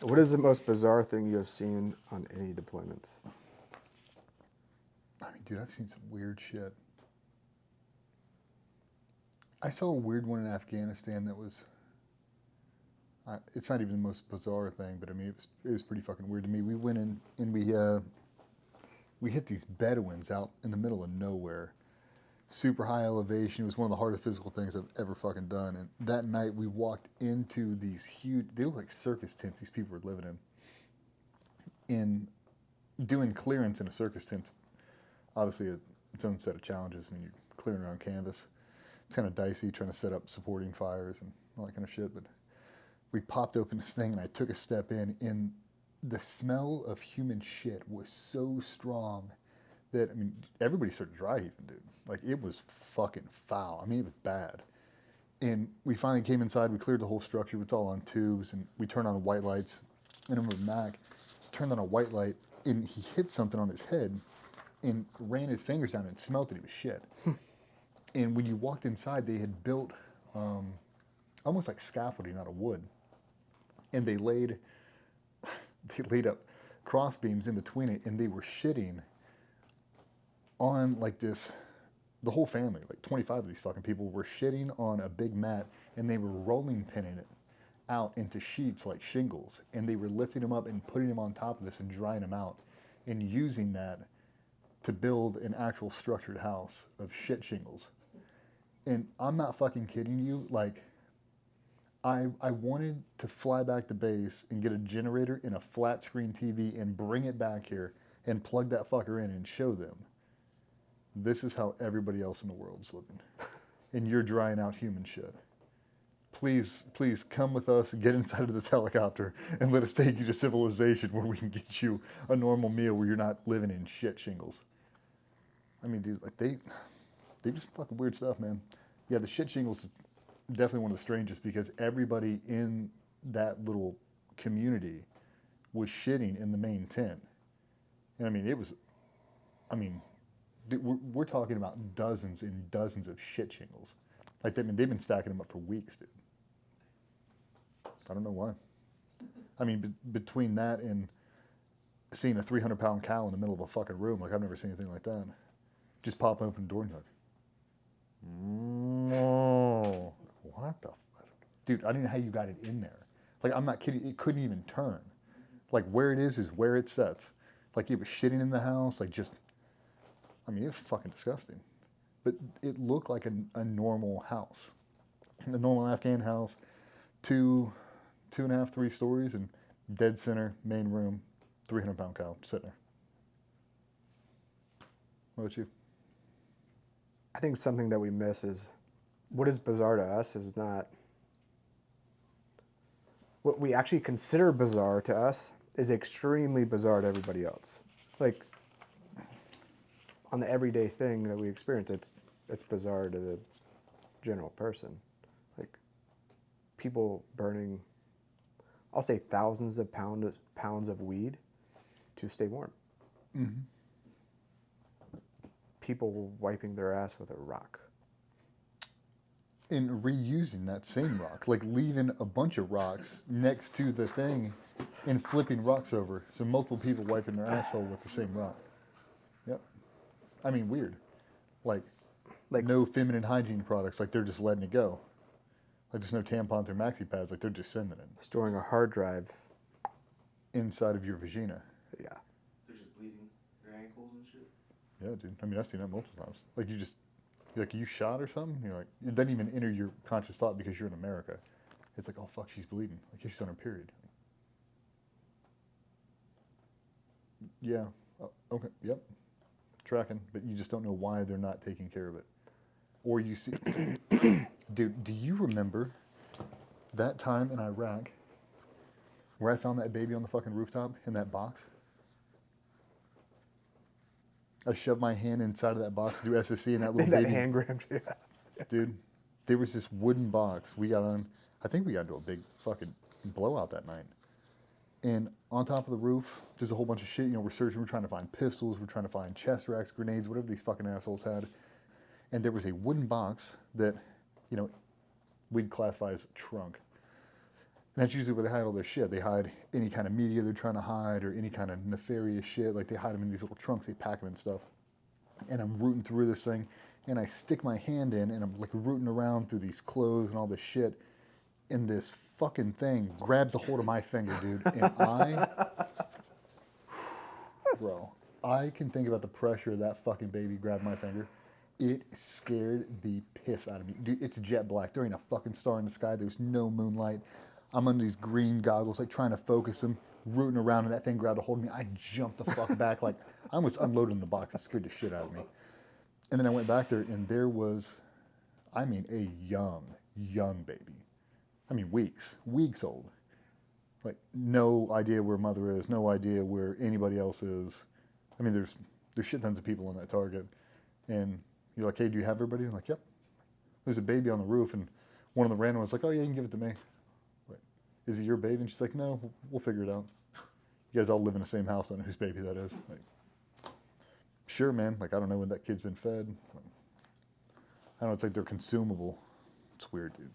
What is the most bizarre thing you have seen on any deployments? I mean, dude, I've seen some weird shit. I saw a weird one in Afghanistan that was. It's not even the most bizarre thing, but I mean, it was pretty fucking weird to me. We went in and we hit these Bedouins out in the middle of nowhere, super high elevation. It was one of the hardest physical things I've ever fucking done. And that night we walked into these huge. They look like circus tents. These people were living in doing clearance in a circus tent. Obviously, its own set of challenges. I mean, you're clearing around canvas. It's kind of dicey trying to set up supporting fires and all that kind of shit. But we popped open this thing and I took a step in, and the smell of human shit was so strong that, I mean, everybody started dry heaving, dude. Like, it was fucking foul. I mean, it was bad. And we finally came inside. We cleared the whole structure. It's all on tubes, and we turned on white lights. And I remember Mac turned on a white light, and he hit something on his head and ran his fingers down and smelled that it was shit. And when you walked inside, they had built almost like scaffolding out of wood, and they laid up cross beams in between it, and they were shitting on like this. The whole family, like 25 of these fucking people, were shitting on a big mat, and they were rolling pinning it out into sheets like shingles, and they were lifting them up and putting them on top of this and drying them out, and using that to build an actual structured house of shit shingles. And I'm not fucking kidding you. Like, I wanted to fly back to base and get a generator and a flat screen TV and bring it back here and plug that fucker in and show them, this is how everybody else in the world is living. And you're drying out human shit. Please come with us, get inside of this helicopter, and let us take you to civilization where we can get you a normal meal where you're not living in shit shingles. I mean, dude, like they just fucking weird stuff, man. Yeah, the shit shingles is definitely one of the strangest, because everybody in that little community was shitting in the main tent. And I mean, dude, we're talking about dozens and dozens of shit shingles. Like, they've been stacking them up for weeks, dude. I don't know why. I mean, between that and seeing a 300-pound cow in the middle of a fucking room, like, I've never seen anything like that. Just pop open the door and you're like, no, what the fuck? Dude, I don't know how you got it in there. Like, I'm not kidding. It couldn't even turn. Like, where it is where it sets. Like, it was shitting in the house. Like, just, I mean, it was fucking disgusting. But it looked like a normal house. A normal Afghan house, 2.5, 3 stories, and dead center, main room, 300-pound cow sitting there. What about you? I think something that we miss is what is bizarre to us is not what we actually consider bizarre to us is extremely bizarre to everybody else. Like, on the everyday thing that we experience, it's bizarre to the general person. Like, people burning, I'll say thousands of pounds of weed to stay warm. Mm-hmm. People wiping their ass with a rock. And reusing that same rock, like leaving a bunch of rocks next to the thing and flipping rocks over. So multiple people wiping their asshole with the same rock. Yep. I mean, weird. Like no feminine hygiene products. Like, they're just letting it go. Like, there's no tampons or maxi pads. Like, they're just sending it. Storing a hard drive inside of your vagina. Yeah. They're just bleeding their ankles and shit. Yeah, dude. I mean, I've seen that multiple times. Like, you shot or something. You're like, it doesn't even enter your conscious thought because you're in America. It's like, oh fuck, she's bleeding. Like, she's on her period. Yeah. Oh, okay. Yep. Tracking, but you just don't know why they're not taking care of it. Or you see, dude. Do you remember that time in Iraq where I found that baby on the fucking rooftop in that box? I shoved my hand inside of that box to do SSC, and that little that baby. hand grabbed, yeah. Dude, there was this wooden box. We got on, I think we got into a big fucking blowout that night. And on top of the roof, there's a whole bunch of shit. You know, we're searching, we're trying to find pistols, we're trying to find chest racks, grenades, whatever these fucking assholes had. And there was a wooden box that, you know, we'd classify as a trunk. And that's usually where they hide all their shit. They hide any kind of media they're trying to hide or any kind of nefarious shit. Like they hide them in these little trunks, they pack them and stuff. And I'm rooting through this thing, and I stick my hand in, and I'm like rooting around through these clothes and all this shit. And this fucking thing grabs a hold of my finger, dude. And bro, I can think about the pressure of that fucking baby grabbed my finger. It scared the piss out of me. Dude, it's jet black. There ain't a fucking star in the sky. There's no moonlight. I'm under these green goggles, like trying to focus them, rooting around, and that thing grabbed a hold of me. I jumped the fuck back, like I almost unloaded the box. It scared the shit out of me. And then I went back there, and there was, I mean, a young baby. I mean, weeks old. Like, no idea where mother is, no idea where anybody else is. I mean, there's shit tons of people in that Target. And you're like, hey, do you have everybody? I'm like, yep. There's a baby on the roof, and one of the random ones like, oh, yeah, you can give it to me. Like, is it your baby? And she's like, no, we'll figure it out. You guys all live in the same house, don't know whose baby that is. Like, sure, man. Like, I don't know when that kid's been fed. I don't know, it's like they're consumable. It's weird, dude.